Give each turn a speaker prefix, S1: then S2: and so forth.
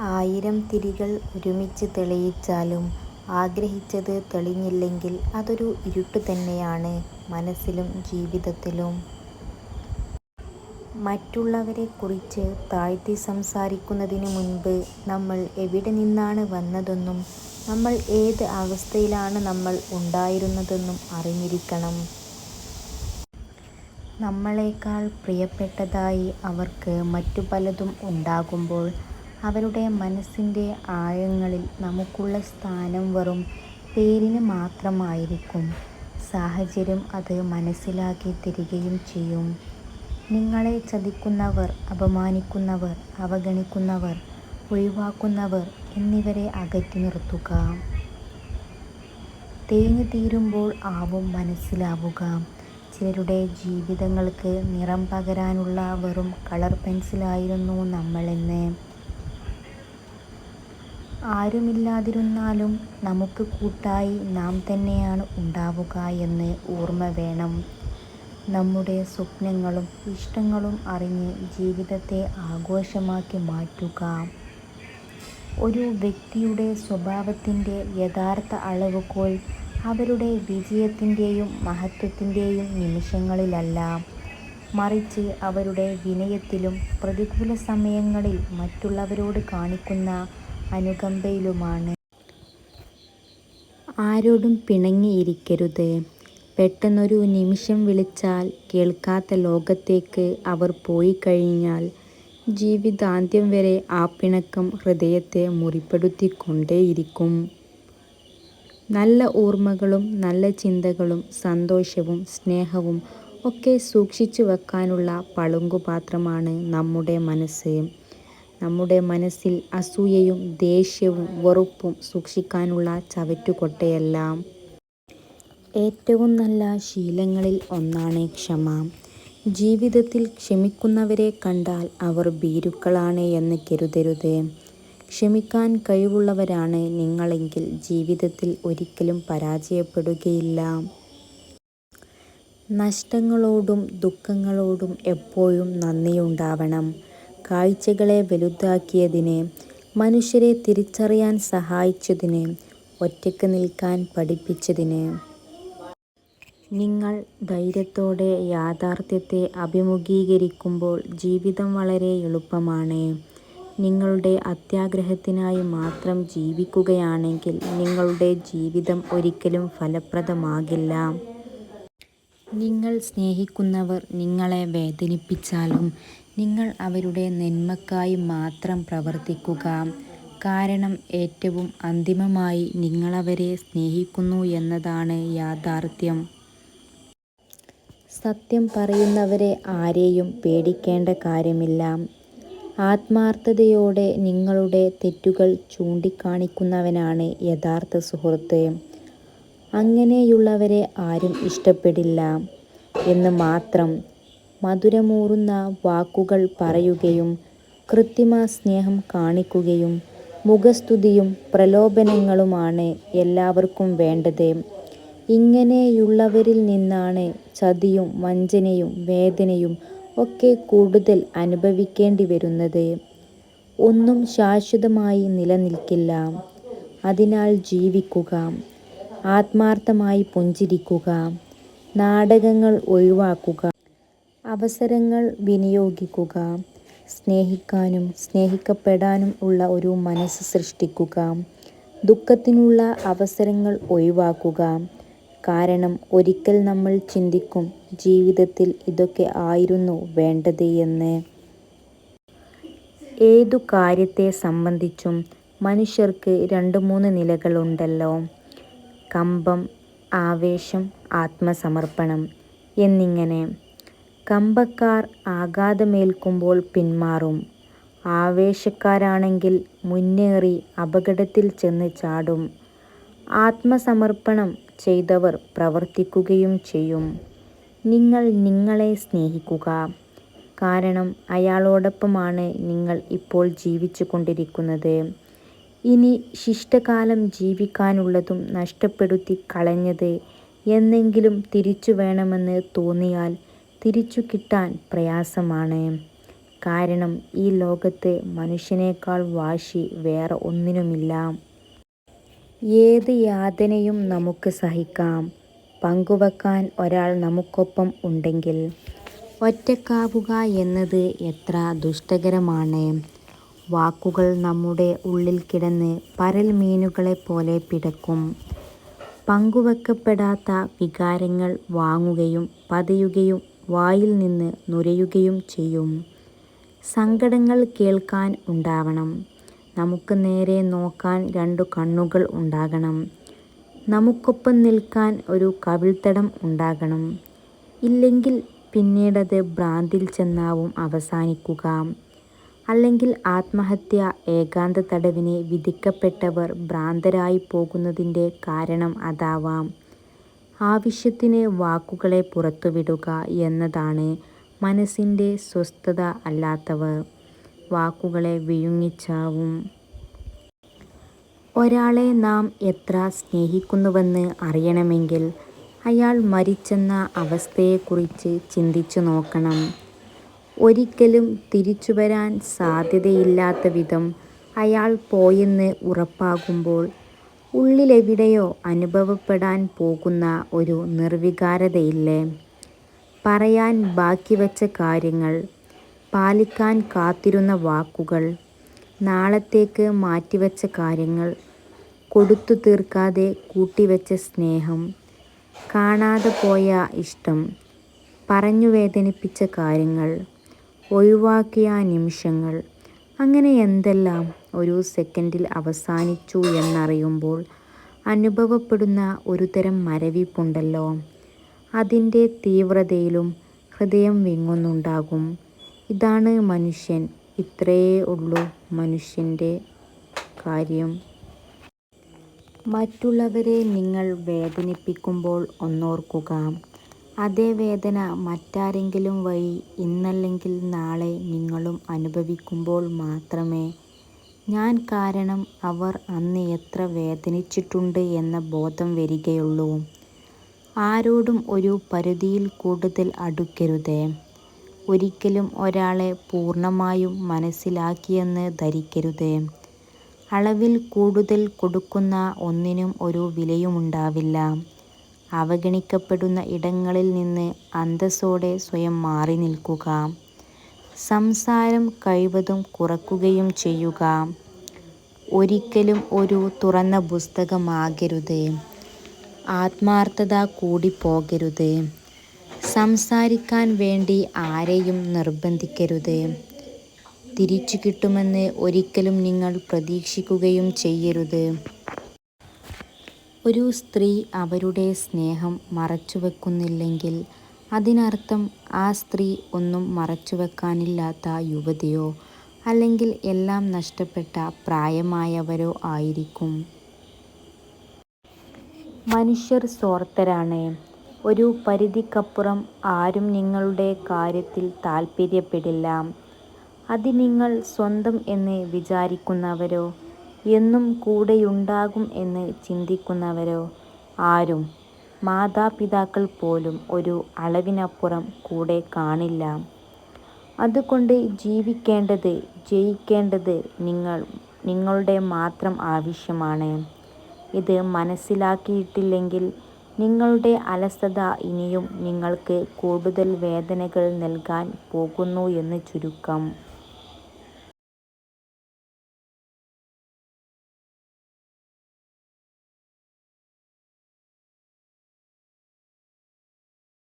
S1: ആയിരം തിരികൾ ഒരുമിച്ച് തെളിയിച്ചാലും ആഗ്രഹിച്ചത് തെളിഞ്ഞില്ലെങ്കിൽ അതൊരു ഇരുട്ട് തന്നെയാണ് മനസ്സിലും ജീവിതത്തിലും. മറ്റുള്ളവരെക്കുറിച്ച് താഴ്ത്തി സംസാരിക്കുന്നതിന് മുൻപ് നമ്മൾ എവിടെ നിന്നാണ് വന്നതെന്നും നമ്മൾ ഏത് അവസ്ഥയിലാണ് നമ്മൾ ഉണ്ടായിരുന്നതെന്നും അറിഞ്ഞിരിക്കണം. നമ്മളെക്കാൾ പ്രിയപ്പെട്ടതായി അവർക്ക് മറ്റു പലതും ഉണ്ടാകുമ്പോൾ അവരുടെ മനസ്സിൻ്റെ ആഴങ്ങളിൽ നമുക്കുള്ള സ്ഥാനം വെറും പേരിന് മാത്രമായിരിക്കും. സാഹചര്യം അത് മനസ്സിലാക്കി തരികയും ചെയ്യും. നിങ്ങളെ ചതിക്കുന്നവർ, അപമാനിക്കുന്നവർ, അവഗണിക്കുന്നവർ, ഒഴിവാക്കുന്നവർ എന്നിവരെ അകറ്റി നിർത്തുക. തേഞ്ഞു തീരുമ്പോൾ ആവും മനസ്സിലാവുക ചിലരുടെ ജീവിതങ്ങൾക്ക് നിറം പകരാനുള്ള വെറും കളർ പെൻസിലായിരുന്നു നമ്മളെന്ന്. ആരുമില്ലാതിരുന്നാലും നമുക്ക് കൂട്ടായി നാം തന്നെയാണ് ഉണ്ടാവുക എന്ന് ഓർമ്മ വേണം. നമ്മുടെ സ്വപ്നങ്ങളും ഇഷ്ടങ്ങളും അറിഞ്ഞ് ജീവിതത്തെ ആഘോഷമാക്കി മാറ്റുക. ഒരു വ്യക്തിയുടെ സ്വഭാവത്തിൻ്റെ യഥാർത്ഥ അളവുകോൽ അവരുടെ വിജയത്തിൻ്റെയും മഹത്വത്തിൻ്റെയും നിമിഷങ്ങളിലല്ല, മറിച്ച് അവരുടെ വിനയത്തിലും പ്രതികൂല സമയങ്ങളിൽ മറ്റുള്ളവരോട് കാണിക്കുന്ന അനുകമ്പയിലുമാണ്. ആരോടും പിണങ്ങിയിരിക്കരുത്. പെട്ടെന്നൊരു നിമിഷം വിളിച്ചാൽ കേൾക്കാത്ത ലോകത്തേക്ക് അവർ പോയി കഴിഞ്ഞാൽ ജീവിതാന്ത്യം വരെ ആ പിണക്കം ഹൃദയത്തെ മുറിപ്പെടുത്തിക്കൊണ്ടേയിരിക്കും. നല്ല ഓർമ്മകളും നല്ല ചിന്തകളും സന്തോഷവും സ്നേഹവും ഒക്കെ സൂക്ഷിച്ചു വെക്കാനുള്ള പളുങ്കുപാത്രമാണ് നമ്മുടെ മനസ്സ്. നമ്മുടെ മനസ്സിൽ അസൂയയും ദേഷ്യവും വെറുപ്പും സൂക്ഷിക്കാനുള്ള ചവറ്റുകൊട്ടയല്ല. ഏറ്റവും നല്ല ശീലങ്ങളിൽ ഒന്നാണ് ക്ഷമ. ജീവിതത്തിൽ ക്ഷമിക്കുന്നവരെ കണ്ടാൽ അവർ ഭീരുക്കളാണ് എന്ന് കരുതരുത്. ക്ഷമിക്കാൻ കഴിവുള്ളവരാണ് നിങ്ങളെങ്കിൽ ജീവിതത്തിൽ ഒരിക്കലും പരാജയപ്പെടുകയില്ല. നഷ്ടങ്ങളോടും ദുഃഖങ്ങളോടും എപ്പോഴും നന്ദിയുണ്ടാവണം. കാഴ്ചകളെ വലുതാക്കിയതിന്, മനുഷ്യരെ തിരിച്ചറിയാൻ സഹായിച്ചതിന്, ഒറ്റയ്ക്ക് നിൽക്കാൻ പഠിപ്പിച്ചതിന്. നിങ്ങൾ ധൈര്യത്തോടെ യാഥാർത്ഥ്യത്തെ അഭിമുഖീകരിക്കുമ്പോൾ ജീവിതം വളരെ എളുപ്പമാണ്. നിങ്ങളുടെ അത്യാഗ്രഹത്തിനായി മാത്രം ജീവിക്കുകയാണെങ്കിൽ നിങ്ങളുടെ ജീവിതം ഒരിക്കലും ഫലപ്രദമാകില്ല. നിങ്ങൾ സ്നേഹിക്കുന്നവർ നിങ്ങളെ വേദനിപ്പിച്ചാലും നിങ്ങൾ അവരുടെ നന്മയ്ക്കായി മാത്രം പ്രവർത്തിക്കുക. കാരണം ഏറ്റവും അന്തിമമായി നിങ്ങളവരെ സ്നേഹിക്കുന്നു എന്നതാണ് യാഥാർത്ഥ്യം. സത്യം പറയുന്നവരെ ആരെയും പേടിക്കേണ്ട കാര്യമില്ല. ആത്മാർത്ഥതയോടെ നിങ്ങളുടെ തെറ്റുകൾ ചൂണ്ടിക്കാണിക്കുന്നവനാണ് യഥാർത്ഥ സുഹൃത്ത്. അങ്ങനെയുള്ളവരെ ആരും ഇഷ്ടപ്പെടില്ല എന്ന് മാത്രം. മധുരമൂറുന്ന വാക്കുകൾ പറയുകയും കൃത്രിമ സ്നേഹം കാണിക്കുകയും മുഖസ്തുതിയും പ്രലോഭനങ്ങളുമാണ് എല്ലാവർക്കും വേണ്ടത്. ഇങ്ങനെയുള്ളവരിൽ നിന്നാണ് ചതിയും വഞ്ചനയും വേദനയും ഒക്കെ കൂടുതൽ അനുഭവിക്കേണ്ടി വരുന്നത്. ഒന്നും ശാശ്വതമായി നിലനിൽക്കില്ല. അതിനാൽ ജീവിക്കുക, ആത്മാർത്ഥമായി പുഞ്ചിരിക്കുക, നാടകങ്ങൾ ഒഴിവാക്കുക, അവസരങ്ങൾ വിനിയോഗിക്കുക, സ്നേഹിക്കാനും സ്നേഹിക്കപ്പെടാനും ഉള്ള ഒരു മനസ്സ് സൃഷ്ടിക്കുക, ദുഃഖത്തിനുള്ള അവസരങ്ങൾ ഒഴിവാക്കുക. കാരണം ഒരിക്കൽ നമ്മൾ ചിന്തിക്കും ജീവിതത്തിൽ ഇതൊക്കെ ആയിരുന്നു വേണ്ടത് എന്ന്. ഏതു കാര്യത്തെ സംബന്ധിച്ചും മനുഷ്യർക്ക് 2-3 നിലകളുണ്ടല്ലോ. കമ്പം, ആവേശം, ആത്മസമർപ്പണം എന്നിങ്ങനെ. കമ്പക്കാർ ആഘാതമേൽക്കുമ്പോൾ പിന്മാറും. ആവേശക്കാരാണെങ്കിൽ മുന്നേറി അപകടത്തിൽ ചെന്ന് ചാടും. ആത്മസമർപ്പണം ചെയ്തവർ പ്രവർത്തിക്കുകയും ചെയ്യും. നിങ്ങൾ നിങ്ങളെ സ്നേഹിക്കുക. കാരണം അയാളോടൊപ്പമാണ് നിങ്ങൾ ഇപ്പോൾ ജീവിച്ചു കൊണ്ടിരിക്കുന്നത്. ഇനി ശിഷ്ടകാലം ജീവിക്കാനുള്ളതും നഷ്ടപ്പെടുത്തി കളഞ്ഞത് എന്നെങ്കിലും തിരിച്ചു വേണമെന്ന് തോന്നിയാൽ തിരിച്ചു കിട്ടാൻ പ്രയാസമാണ്. കാരണം ഈ ലോകത്ത് മനുഷ്യനേക്കാൾ വാശി വേറെ ഒന്നിനുമില്ല. ഏത് യാതനയും നമുക്ക് സഹിക്കാം, പങ്കുവെക്കാൻ ഒരാൾ നമുക്കൊപ്പം ഉണ്ടെങ്കിൽ. ഒറ്റക്കാവുക എന്നത് എത്ര ദുഷ്കരമാണ്. വാക്കുകൾ നമ്മുടെ ഉള്ളിൽ കിടന്ന് പരൽ മീനുകളെപ്പോലെ പിടയ്ക്കും. പങ്കുവെക്കപ്പെടാത്ത വികാരങ്ങൾ വാങ്ങുകയും പതയുകയും വായിൽ നിന്ന് നുരയുകയും ചെയ്യും. സങ്കടങ്ങൾ കേൾക്കാൻ ഉണ്ടാവണം, നമുക്ക് നേരെ നോക്കാൻ രണ്ടു കണ്ണുകൾ ഉണ്ടാകണം, നമുക്കൊപ്പം നിൽക്കാൻ ഒരു കവിൾത്തടം ഉണ്ടാകണം. ഇല്ലെങ്കിൽ പിന്നീടത് ഭ്രാന്തിൽ ചെന്നാവും അവസാനിക്കുക. അല്ലെങ്കിൽ ആത്മഹത്യ. ഏകാന്ത തടവിന് വിധിക്കപ്പെട്ടവർ ഭ്രാന്തരായി പോകുന്നതിൻ്റെ കാരണം അതാവാം. ആവശ്യത്തിന് വാക്കുകളെ പുറത്തുവിടുക എന്നതാണ്. മനസ്സിൻ്റെ സ്വസ്ഥത അല്ലാത്തവർ വാക്കുകളെ വിഴുങ്ങിച്ചാവും. ഒരാളെ നാം എത്ര സ്നേഹിക്കുന്നുവെന്ന് അറിയണമെങ്കിൽ അയാൾ മരിച്ചെന്ന അവസ്ഥയെക്കുറിച്ച് ചിന്തിച്ചു നോക്കണം. ഒരിക്കലും തിരിച്ചുവരാൻ സാധ്യതയില്ലാത്ത വിധം അയാൾ പോയെന്ന് ഉറപ്പാകുമ്പോൾ ഉള്ളിലെവിടെയോ അനുഭവപ്പെടാൻ പോകുന്ന ഒരു നിർവികാരതയില്ലേ. പറയാൻ ബാക്കിവെച്ച കാര്യങ്ങൾ, പാലിക്കാൻ കാത്തിരുന്ന വാക്കുകൾ, നാളത്തേക്ക് മാറ്റിവെച്ച കാര്യങ്ങൾ, കൊടുത്തു തീർക്കാതെ കൂട്ടിവെച്ച സ്നേഹം, കാണാതെ പോയ ഇഷ്ടം, പറഞ്ഞു വേദനിപ്പിച്ച കാര്യങ്ങൾ, ഒഴിവാക്കിയ നിമിഷങ്ങൾ, അങ്ങനെ എന്തെല്ലാം ഒരു സെക്കൻഡിൽ അവസാനിച്ചു എന്നറിയുമ്പോൾ അനുഭവപ്പെടുന്ന ഒരുതരം മരവിപ്പുണ്ടല്ലോ, അതിൻ്റെ തീവ്രതയിലും ഹൃദയം വിങ്ങുന്നുണ്ടാകും. ഇതാണ് മനുഷ്യൻ. ഇത്രയേ ഉള്ളൂ മനുഷ്യൻ്റെ കാര്യം. മറ്റുള്ളവരെ നിങ്ങൾ വേദനിപ്പിക്കുമ്പോൾ ഒന്നോർക്കുക, അതേ വേദന മറ്റാരെങ്കിലും വഴി ഇന്നല്ലെങ്കിൽ നാളെ നിങ്ങളും അനുഭവിക്കുമ്പോൾ മാത്രമേ ഞാൻ കാരണം അവർ അന്ന് എത്ര വേദനിച്ചിട്ടുണ്ട് എന്ന ബോധം വരികയുള്ളൂ. ആരോടും ഒരു പരിധിയിൽ കൂടുതൽ അടുക്കരുത്. ഒരിക്കലും ഒരാളെ പൂർണ്ണമായും മനസ്സിലാക്കിയെന്ന് ധരിക്കരുത്. അളവിൽ കൂടുതൽ കൊടുക്കുന്ന ഒന്നിനും ഒരു വിലയുമുണ്ടാവില്ല. അവഗണിക്കപ്പെടുന്ന ഇടങ്ങളിൽ നിന്ന് അന്തസ്സോടെ സ്വയം മാറി നിൽക്കുക. സംസാരം കഴിവതും കുറയ്ക്കുകയും ചെയ്യുക. ഒരിക്കലും ഒരു തുറന്ന പുസ്തകമാകരുത്. ആത്മാർത്ഥത കൂടിപ്പോകരുത്. സംസാരിക്കാൻ വേണ്ടി ആരെയും നിർബന്ധിക്കരുത്. തിരിച്ചു കിട്ടുമെന്ന് ഒരിക്കലും നിങ്ങൾ പ്രതീക്ഷിക്കുകയും ചെയ്യരുത്. ഒരു സ്ത്രീ അവരുടെ സ്നേഹം മറച്ചുവെക്കുന്നില്ലെങ്കിൽ അതിനർത്ഥം ആ സ്ത്രീ ഒന്നും മറച്ചുവെക്കാനില്ലാത്ത യുവതിയോ അല്ലെങ്കിൽ എല്ലാം നഷ്ടപ്പെട്ട പ്രായമായവരോ ആയിരിക്കും. മനുഷ്യർ സ്വാർത്ഥരാണ്. ഒരു പരിധിക്കപ്പുറം ആരും നിങ്ങളുടെ കാര്യത്തിൽ താൽപ്പര്യപ്പെടില്ല. അത് നിങ്ങൾ സ്വന്തം എന്ന് വിചാരിക്കുന്നവരോ എന്നും കൂടെയുണ്ടാകും എന്ന് ചിന്തിക്കുന്നവരോ ആരും, മാതാപിതാക്കൾ പോലും ഒരു അളവിനപ്പുറം കൂടെ കാണില്ല. അതുകൊണ്ട് ജീവിക്കേണ്ടത്, ജയിക്കേണ്ടത് നിങ്ങളുടെ മാത്രം ആവശ്യമാണ്. ഇത് മനസ്സിലാക്കിയിട്ടില്ലെങ്കിൽ നിങ്ങളുടെ അലസത ഇനിയും നിങ്ങൾക്ക് കൂടുതൽ വേദനകൾ നൽകാൻ പോകുന്നു എന്ന് ചുരുക്കം.